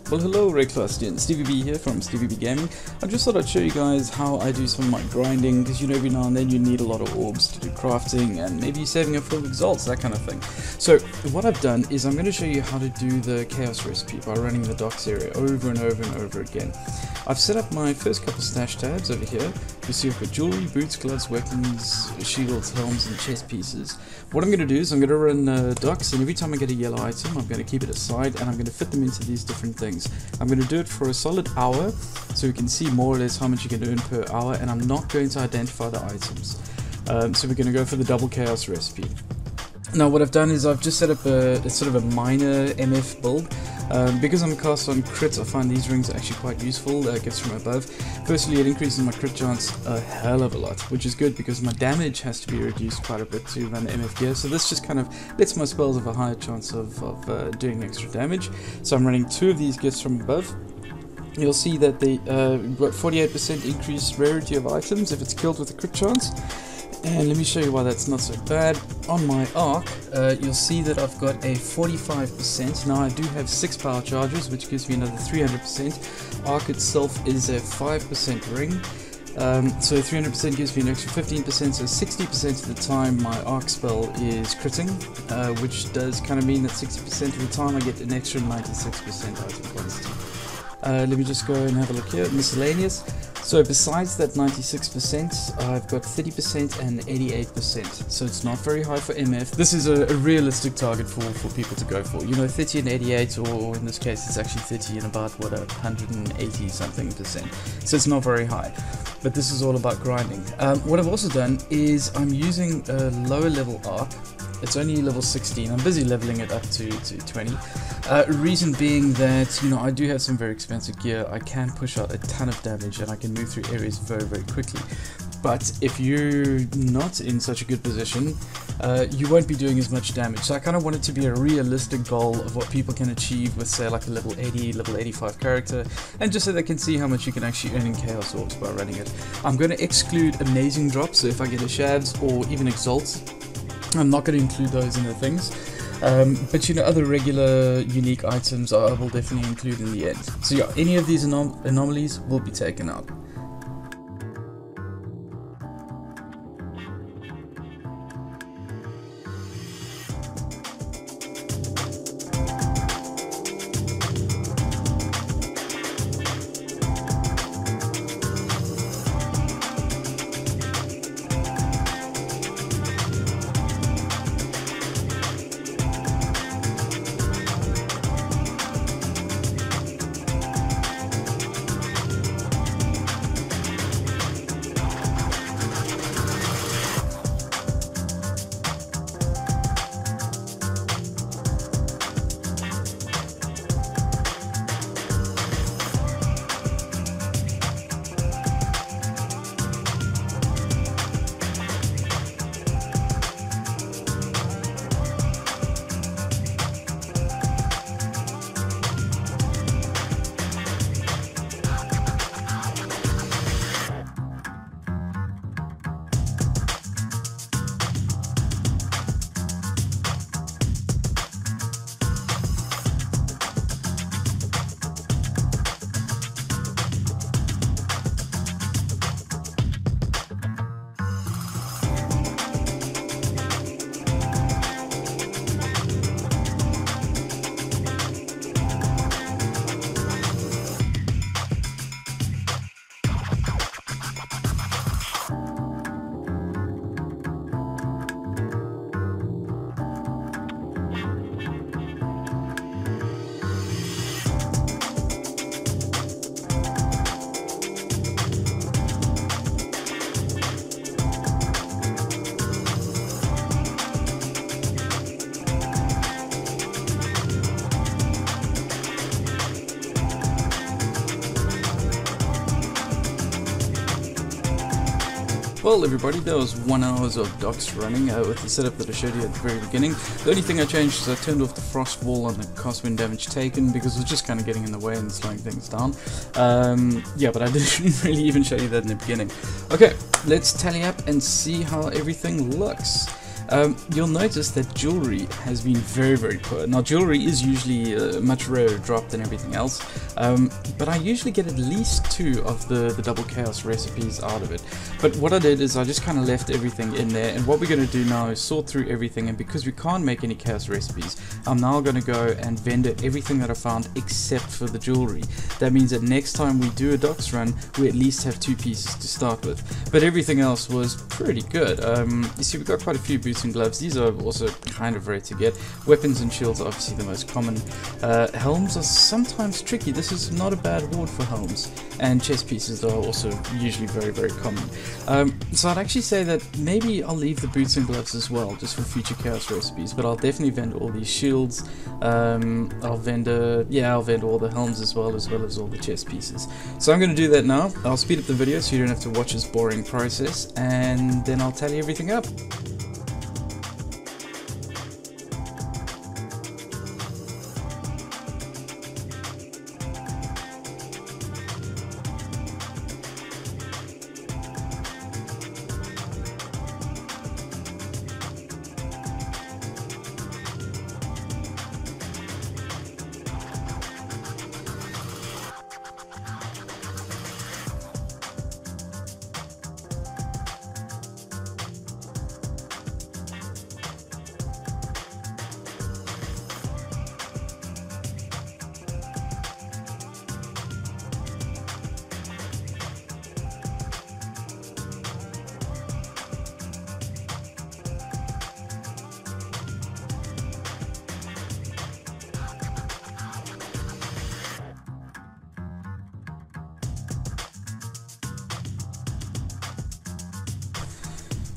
Well, hello Rayclassians, StevieB here from StevieB Gaming. I just thought I'd show you guys how I do some of my grinding, because you know every now and then you need a lot of orbs to do crafting and maybe saving up for exalts, that kind of thing. So what I've done is I'm going to show you how to do the chaos recipe by running the docks area over and over and over again. I've set up my first couple stash tabs over here. You see I've got jewelry, boots, gloves, weapons, shields, helms and chest pieces. What I'm going to do is I'm going to run docks, and every time I get a yellow item I'm going to keep it aside and I'm going to fit them into these different things. I'm going to do it for a solid hour so you can see more or less how much you can earn per hour, and I'm not going to identify the items. So we're going to go for the double chaos recipe. Now what I've done is I've just set up a sort of a minor MF build. Because I'm cast on crits, I find these rings are actually quite useful, gets from above. Firstly, it increases my crit chance a hell of a lot, which is good because my damage has to be reduced quite a bit to run the MF gear, so this just kind of lets my spells have a higher chance of doing extra damage. So I'm running 2 of these gifts from above. You'll see that they got 48% increased rarity of items if it's killed with a crit chance. And let me show you why that's not so bad. On my arc, you'll see that I've got a 45%. Now I do have 6 power charges, which gives me another 300%. Arc itself is a 5% ring. So 300% gives me an extra 15%, so 60% of the time my arc spell is critting, which does kind of mean that 60% of the time I get an extra 96% item quantity. Let me just go and have a look here. Miscellaneous. So besides that 96%, I've got 30% and 88%. So it's not very high for MF. This is a realistic target for people to go for. You know, 30 and 88, or in this case it's actually 30 and about, what, 180 something percent. So it's not very high. But this is all about grinding. What I've also done is I'm using a lower level arc. It's only level 16. I'm busy leveling it up to 20. Reason being that, you know, I do have some very expensive gear. I can push out a ton of damage and I can move through areas very, very quickly. But if you're not in such a good position, you won't be doing as much damage. So I kind of want it to be a realistic goal of what people can achieve with, say, like a level 80, level 85 character, and just so they can see how much you can actually earn in Chaos Orbs by running it. I'm going to exclude amazing drops, so if I get a Shards or even Exalts, I'm not going to include those in the things. But you know, other regular unique items I will definitely include in the end. So yeah, any of these anomalies will be taken out. Well everybody, that was 1 hour of docks running with the setup that I showed you at the very beginning. The only thing I changed is I turned off the frost wall on the cast wind damage taken because it was just kind of getting in the way and slowing things down. Yeah, but I didn't really even show you that in the beginning. Okay, let's tally up and see how everything looks. you'll notice that jewelry has been very poor. Now jewelry is usually a much rarer drop than everything else, but I usually get at least 2 of the double chaos recipes out of it. But what I did is I just kind of left everything in there, and what we're going to do now is sort through everything, and because we can't make any chaos recipes, I'm now going to go and vendor everything that I found except for the jewelry. That means that next time we do a docks run, we at least have 2 pieces to start with. But everything else was pretty good. You see, we've got quite a few boots and gloves. These are also kind of rare to get. Weapons and shields are obviously the most common. Helms are sometimes tricky. This is not a bad ward for helms. And chest pieces are also usually very common. So I'd actually say that maybe I'll leave the boots and gloves as well, just for future chaos recipes. But I'll definitely vendor all these shields. I'll vendor all the helms as well as all the chest pieces. So I'm going to do that now. I'll speed up the video so you don't have to watch this boring process, and then I'll tally everything up.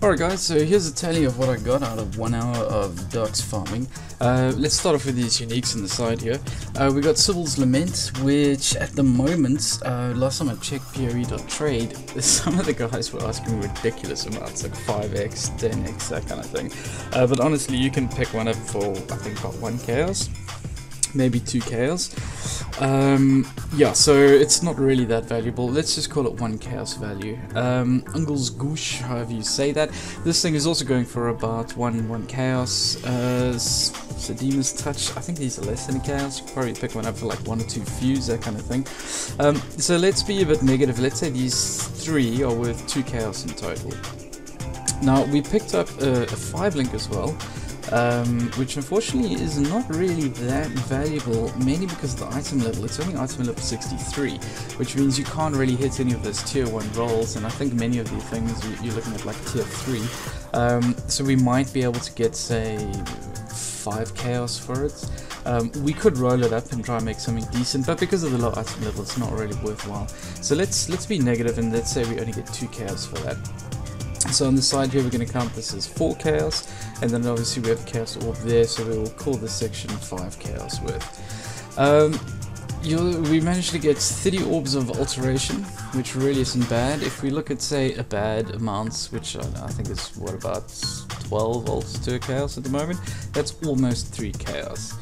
Alright guys, so here's a tally of what I got out of 1 hour of docks farming. Let's start off with these uniques on the side here. We got Sybil's Lament, which at the moment, last time I checked PoE.trade, some of the guys were asking ridiculous amounts, like 5x, 10x, that kind of thing. But honestly, you can pick one up for, I think, about 1 chaos. Maybe 2 chaos. Yeah, so it's not really that valuable. Let's just call it 1 chaos value. Ungel's Goosh, however you say that. This thing is also going for about 1 chaos. Sadima's Touch, I think these are less than a chaos. You could probably pick one up for like 1 or 2 fuse, that kind of thing. So let's be a bit negative. Let's say these 3 are worth 2 chaos in total. Now, we picked up a 5 link as well. Which unfortunately is not really that valuable, mainly because of the item level. It's only item level 63, which means you can't really hit any of those tier 1 rolls, and I think many of the things you're looking at like tier 3. So we might be able to get, say, 5 chaos for it. We could roll it up and try and make something decent, but because of the low item level, it's not really worthwhile. So let's be negative and let's say we only get 2 chaos for that. So on the side here, we're going to count this as 4 chaos, and then obviously we have a chaos orb there, so we will call this section 5 chaos worth. We managed to get 30 orbs of alteration, which really isn't bad. If we look at, say, a bad amounts, which I think is, what, about 12 ults to a chaos at the moment, that's almost 3 chaos.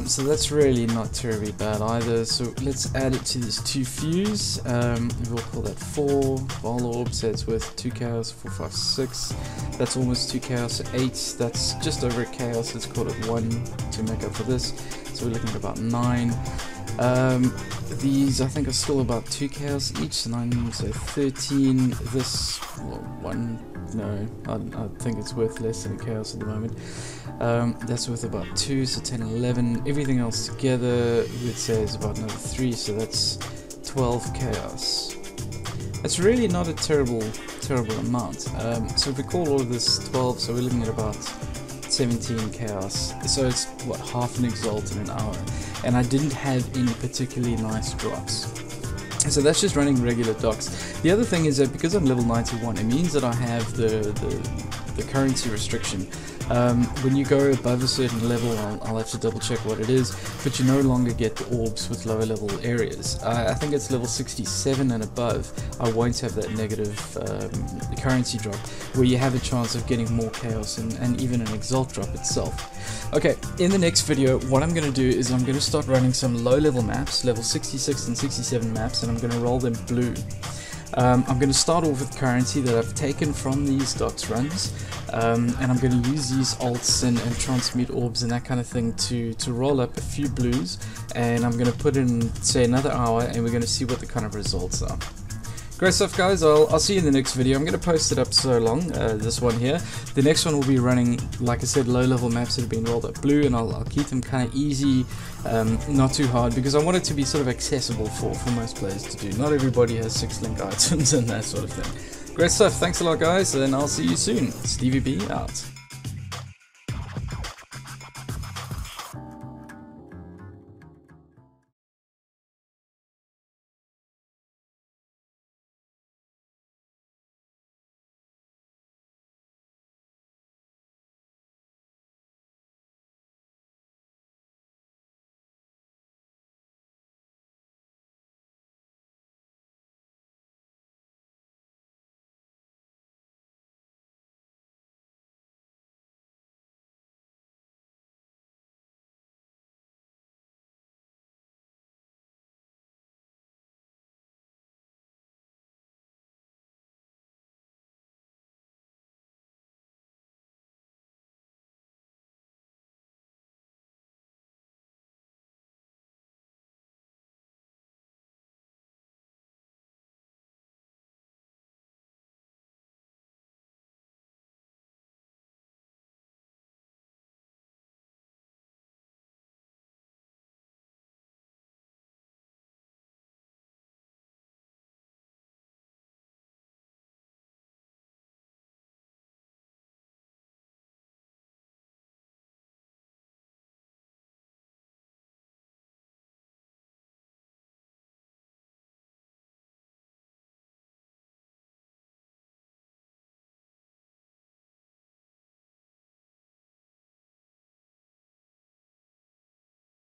So that's really not terribly bad either. So let's add it to these 2 fuse. We'll call that 4 Vol orbs. So it's worth 2 chaos. 4, 5, 6. That's almost 2 chaos. 8. That's just over a chaos. Let's call it 1 to make up for this. So we're looking at about 9. These I think are still about 2 chaos each. So 9, so 13. This, well, 1. No, I think it's worth less than a chaos at the moment. That's worth about 2, so 10, 11. Everything else together, we'd say, is about another 3, so that's 12 chaos. That's really not a terrible amount. So if we call all of this 12, so we're looking at about 17 chaos. So it's, what, half an exalt in an hour. And I didn't have any particularly nice drops. So that's just running regular docks. The other thing is that because I'm level 91, it means that I have the currency restriction. When you go above a certain level, I'll have to double check what it is, but you no longer get the orbs with lower level areas. I think it's level 67 and above, I won't have that negative currency drop, where you have a chance of getting more chaos and even an exalt drop itself. Okay, in the next video, what I'm going to do is I'm going to start running some low level maps, level 66 and 67 maps, and I'm going to roll them blue. I'm going to start off with currency that I've taken from these dots runs, and I'm going to use these alts and transmute orbs and that kind of thing to roll up a few blues, and I'm going to put in, say, another hour, and we're going to see what the kind of results are. Great stuff, guys. I'll see you in the next video. I'm going to post it up so long, this one here. The next one will be running, like I said, low-level maps that have been rolled up blue, and I'll keep them kind of easy, not too hard, because I want it to be sort of accessible for most players to do. Not everybody has 6-link items and that sort of thing. Great stuff. Thanks a lot, guys, and I'll see you soon. StevieB out.